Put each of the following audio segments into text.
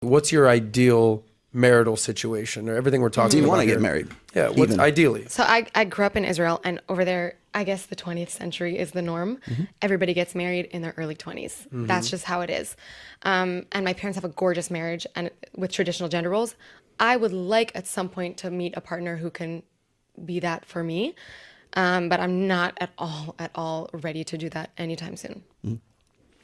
what's your ideal marital situation or everything we're talking about? Do you want to here? get married? Yeah, what's ideally? So I grew up in Israel, and over there, I guess the 20th century is the norm. Everybody gets married in their early 20s. That's just how it is. And my parents have a gorgeous marriage and with traditional gender roles. I would like at some point to meet a partner who can be that for me. But I'm not at all ready to do that anytime soon.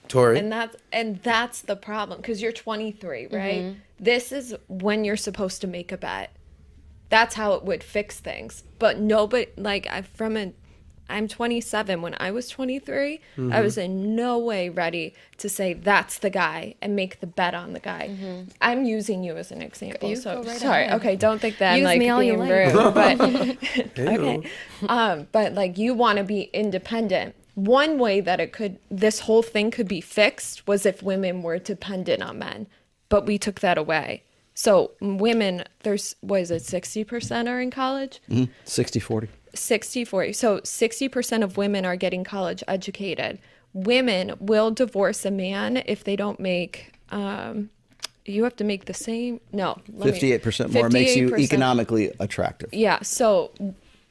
Tori? And that's the problem, because you're 23, right? This is when you're supposed to make a bet. That's how it would fix things. But nobody, like, I'm 27. When I was 23, I was in no way ready to say that's the guy and make the bet on the guy. I'm using you as an example. You so go right sorry. ahead. Okay, don't think that Use I'm like me all you being like. rude. But okay. But like, you want to be independent. One way that this whole thing could be fixed was if women were dependent on men, but we took that away. So women, what is it, 60% are in college? 60-40. 60-40. So 60% of women are getting college educated. Women will divorce a man if they don't make, you have to make the same, 58% more makes you 58%. economically attractive. Yeah, so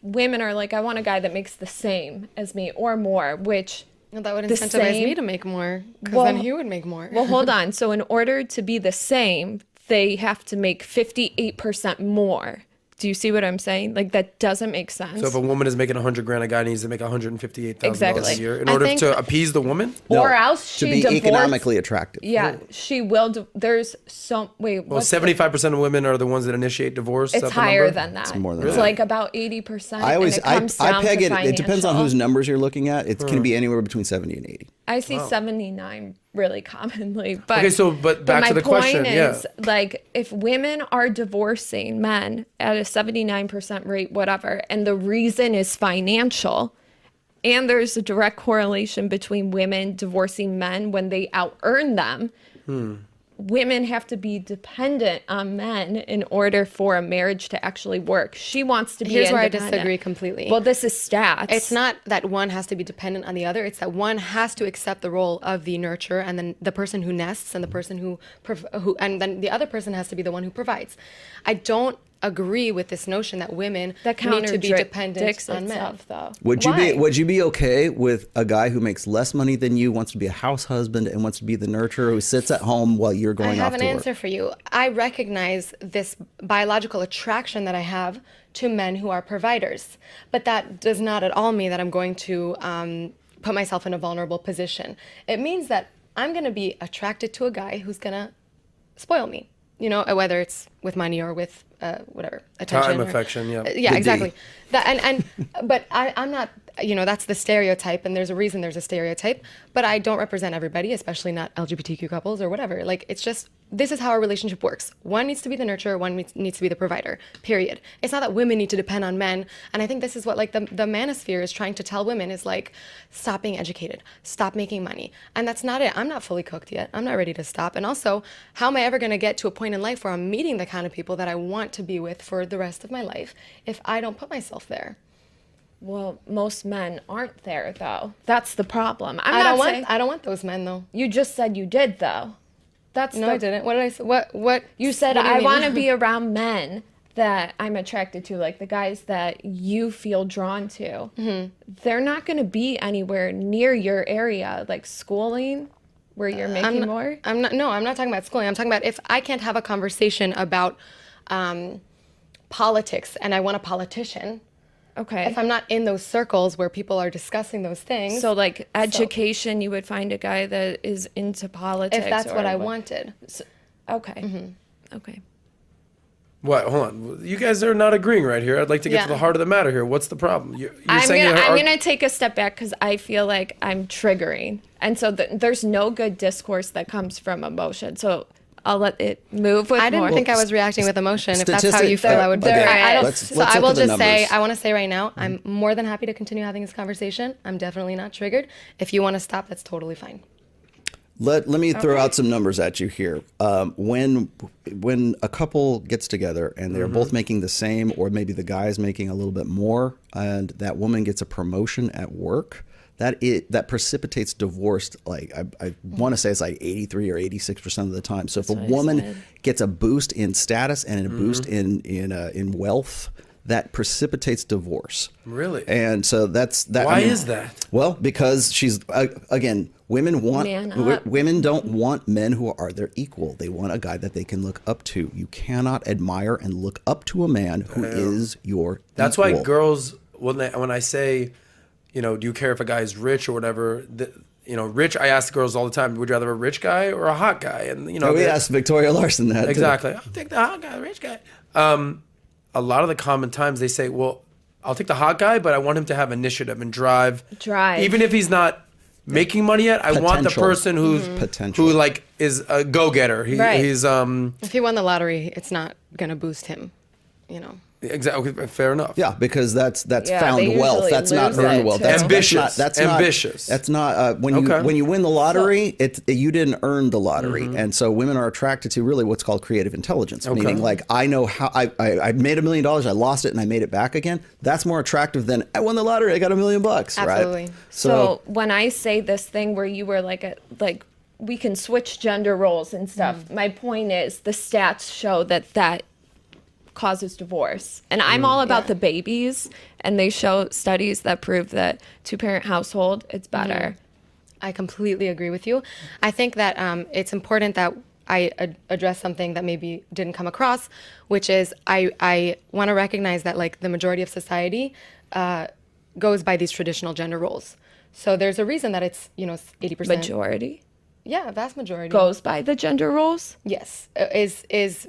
women are like, I want a guy that makes the same as me or more, which... Well, that would the incentivize same- me to make more, because then he would make more. Well, hold on. So in order to be the same, they have to make 58% more. Do you see what I'm saying? Like, that doesn't make sense. So if a woman is making $100,000, a guy needs to make $158,000 Exactly. a year in order to appease the woman? No, or else to she be divorced. economically attractive. Yeah, she will. There's some. Wait, Well, what's 75% of women are the ones that initiate divorce. it's Is that the higher number? than that. It's more than It's that. like about 80%. I always and it comes I down peg to it. It depends on financial. whose numbers you're looking at. It can be anywhere between 70 and 80. I see 79 really commonly. But Okay, so but back to the question. My point is, like, if women are divorcing men at a 79% rate, whatever, and the reason is financial, and there's a direct correlation between women divorcing men when they out-earn them, women have to be dependent on men in order for a marriage to actually work. She wants to be Here's where I independent. disagree completely. Well, this is stats. It's not that one has to be dependent on the other. It's that one has to accept the role of the nurturer, and then the person who nests, and the person who and then the other person has to be the one who provides. I don't agree with this notion that women that need to be dependent contradicts on men. itself, though. Would you be okay with a guy who makes less money than you, wants to be a house husband, and wants to be the nurturer who sits at home while you're going off to work? I have an answer for you. I recognize this biological attraction that I have to men who are providers, but that does not at all mean that I'm going to put myself in a vulnerable position. It means that I'm going to be attracted to a guy who's going to spoil me. You know, whether it's with money or with whatever, attention. Time, affection, yeah. Yeah, The exactly. D. But I'm not, you know, that's the stereotype, and there's a reason there's a stereotype, but I don't represent everybody, especially not LGBTQ couples or whatever. Like, it's just, this is how our relationship works. One needs to be the nurturer, one needs to be the provider, period. It's not that women need to depend on men, and I think this is what, like, the manosphere is trying to tell women is, like, stop being educated, stop making money, and that's not it. I'm not fully cooked yet. I'm not ready to stop, and also, how am I ever going to get to a point in life where I'm meeting the kind of people that I want to be with for the rest of my life if I don't put myself there? Well, most men aren't there, though. That's the problem. I don't want those men, though. You just said you did, though. I didn't. What did I say? What? You said, what do you I mean? want to be around men that I'm attracted to, like the guys that you feel drawn to. Mm-hmm. They're not going to be anywhere near your area, like schooling, where you're making more. I'm not talking about schooling. I'm talking about if I can't have a conversation about politics and I want a politician. Okay. If I'm not in those circles where people are discussing those things. So like education, you would find a guy that is into politics. If that's what I wanted. Okay. Mm-hmm. Okay. What? Hold on. You guys are not agreeing right here. I'd like to get to the heart of the matter here. What's the problem? I'm going to take a step back because I feel like I'm triggering. And so there's no good discourse that comes from emotion. So I'll let it move with I didn't more. think I was reacting with emotion. If that's how you feel, I would. Let's I will look at the just say, numbers. I want to say right now, I'm more than happy to continue having this conversation. I'm definitely not triggered. If you want to stop, that's totally fine. Let me throw out some numbers at you here. When a couple gets together and they're both making the same, or maybe the guy's making a little bit more, and that woman gets a promotion at work, that precipitates divorce. Like I want to say it's like 83 or 86% of the time. So if a woman gets a boost in status and a boost in wealth, that precipitates divorce. Really? And so that's that. Why is that? Well, because she's again, women don't want men who are their equal. They want a guy that they can look up to. You cannot admire and look up to a man who is your That's equal. why girls, when I say, do you care if a guy is rich or whatever? Rich. I ask girls all the time, would you rather a rich guy or a hot guy? And we asked Victoria Larson that exactly. too. I'll take the hot guy, the rich guy. A lot of the common times they say, well, I'll take the hot guy, but I want him to have initiative and drive. Even if he's not making money yet, I want the person who like is a go-getter. He's if he won the lottery, it's not gonna boost him, Exactly, fair enough. Yeah, because that's found wealth. That's not earned wealth. That's ambitious. That's ambitious. That's not when you win the lottery. You didn't earn the lottery, and so women are attracted to really what's called creative intelligence, meaning like I know how I made $1 million, I lost it, and I made it back again. That's more attractive than I won the lottery, I got $1 million, Absolutely. right? So when I say this thing where you were like we can switch gender roles and stuff. My point is the stats show that causes divorce, and I'm all about the babies, and they show studies that prove that 2-parent household, it's better. I completely agree with you. I think that it's important that I address something that maybe didn't come across, which is I want to recognize that like the majority of society goes by these traditional gender roles. So there's a reason that it's 80%. Majority? Yeah, vast majority. Goes by the gender roles? Yes, is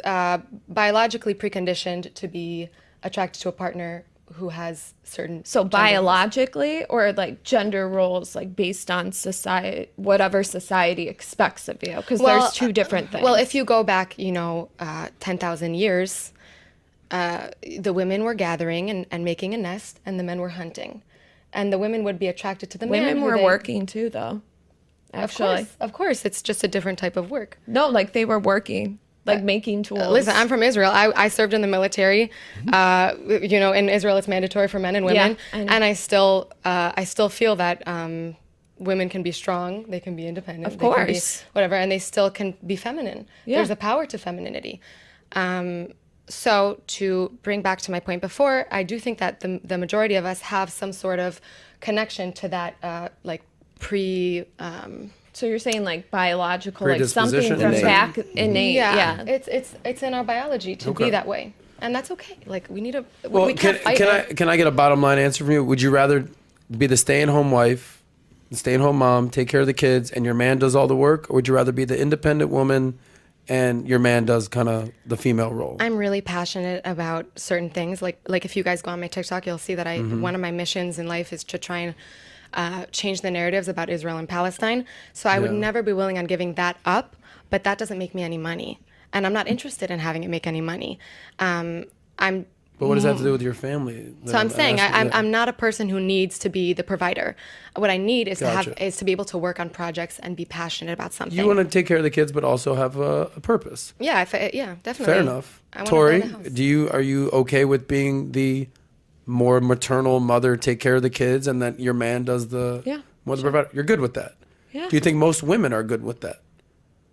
biologically preconditioned to be attracted to a partner who has certain. So biologically, or like gender roles, like based on society, whatever society expects of you, because there's two different things. Well, if you go back, 10,000 years, the women were gathering and making a nest, and the men were hunting, and the women would be attracted to the men. Women were working too, though. Actually, of course, it's just a different type of work. No, like they were working, like making tools. Listen, I'm from Israel. I served in the military. In Israel, it's mandatory for men and women, and I still feel that women can be strong, they can be independent, of course, whatever, and they still can be feminine. Yeah. There's a power to femininity. So to bring back to my point before, I do think that the majority of us have some sort of connection to that, so you're saying like biological, like something from back innate. Yeah. It's in our biology to be that way, and that's okay. Like we need we can I get a bottom line answer from you? Would you rather be the stay-at-home wife, the stay-at-home mom, take care of the kids, and your man does all the work, or would you rather be the independent woman and your man does kind of the female role? I'm really passionate about certain things. Like if you guys go on my TikTok, you'll see that one of my missions in life is to try and change the narratives about Israel and Palestine. So I would never be willing on giving that up, but that doesn't make me any money. And I'm not interested in having it make any money. But what does that have to do with your family? So I'm saying I'm not a person who needs to be the provider. What I need is to be able to work on projects and be passionate about something. You want to take care of the kids, but also have a purpose. Yeah, definitely. Fair enough. Tori, are you okay with being the more maternal mother, take care of the kids, and then your man does the more the provider? You're good with that. Yeah. Do you think most women are good with that?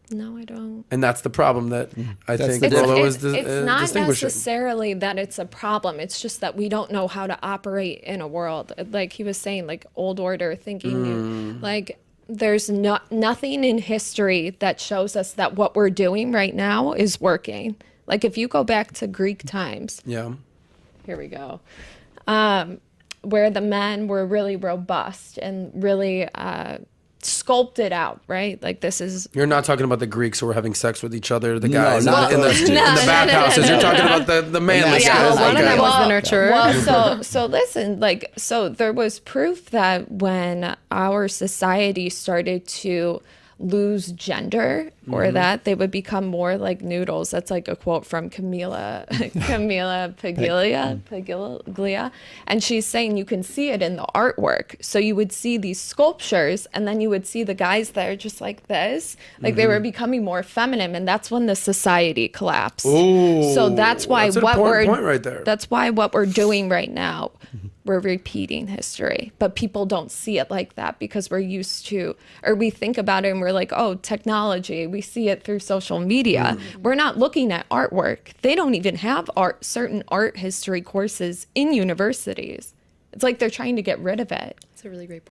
No, I don't. And that's the problem that I think Rollo is distinguishing. It's not necessarily that it's a problem. It's just that we don't know how to operate in a world. Like he was saying, like old order thinking. Like there's nothing in history that shows us that what we're doing right now is working. Like if you go back to Greek times. Yeah. Here we go. Where the men were really robust and really sculpted out, right? Like this is. You're not talking about the Greeks who were having sex with each other, the guys in the bathhouses. You're talking about the manly guys. One of them was the nurturer. Well, so listen, so there was proof that when our society started to lose gender or that, they would become more like noodles. That's like a quote from Camila Paglia. And she's saying you can see it in the artwork. So you would see these sculptures, and then you would see the guys that are just like this, like they were becoming more feminine, and that's when the society collapsed. Ooh, so that's why that's point right there. That's why what we're doing right now, we're repeating history, but people don't see it like that because we're used to, or we think about it and we're like, oh, technology, we see it through social media. We're not looking at artwork. They don't even have certain art history courses in universities. It's like they're trying to get rid of it. It's a really great point.